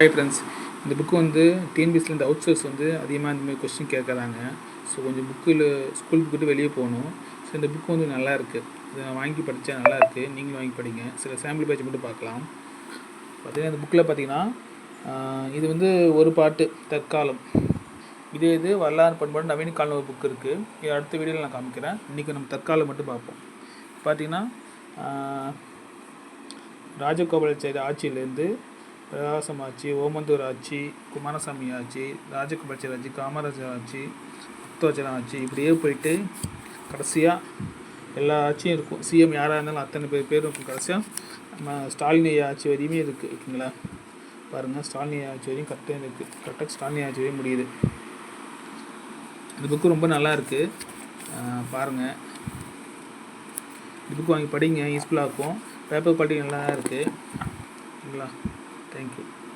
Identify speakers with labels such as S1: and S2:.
S1: Hi friends, இந்த book வந்து டிஎன்பிஎஸ்சியில் இந்த அவுட் சோர்ஸ் வந்து அதிகமாக இந்த மாதிரி கொஸ்டின் கேட்குறாங்க. ஸோ கொஞ்சம் புக்கில் ஸ்கூல் புக்கிட்டு வெளியே போகணும். ஸோ இந்த புக்கு வந்து நல்லா இருக்குது. இதை நான் வாங்கி படித்தா நல்லாயிருக்கு. நீங்களும் வாங்கி படிங்க. சில சாம்பிள் பேஜ் மட்டும் பார்க்கலாம். பார்த்தீங்கன்னா இந்த புக்கில் பார்த்தீங்கன்னா இது வந்து ஒரு பாட்டு தற்காலம். இது வரலாறு பண்பாடு நவீன காலம் ஒரு புக்கு இருக்குது. இது அடுத்த வீடியோவில் நான் காமிக்கிறேன். இன்றைக்கி நம்ம தற்காலம் மட்டும் பார்ப்போம். பார்த்தீங்கன்னா ராஜகோபாலாச்சாரி ஆட்சியிலேருந்து பிரகாசம் ஆட்சி, ஓமந்தூர் ஆட்சி, குமாரசாமி ஆட்சி, ராஜகோபாலாச்சாரி ஆட்சி, காமராஜர் ஆட்சி, முத்துவச்சலம் ஆட்சி, இப்படியே போயிட்டு கடைசியாக எல்லா ஆட்சியும் இருக்கும். சிஎம் யாராக இருந்தாலும் அத்தனை பேரும் இருக்கும். கடைசியாக நம்ம ஸ்டாலின் ஆட்சி வரையுமே இருக்குது. ஓகேங்களா? பாருங்கள், ஸ்டாலின் ஆட்சி வரையும் கரெக்டாக இருக்குது. கரெக்டாக ஸ்டாலின் ஆட்சி வரையும் முடியுது. இந்த புக்கு ரொம்ப நல்லா இருக்குது. பாருங்கள், இந்த புக்கு வாங்கி படிங்க, யூஸ்ஃபுல்லாக இருக்கும். பேப்பர் குவாலிட்டி நல்லா இருக்குது. ஓகேங்களா? Thank you.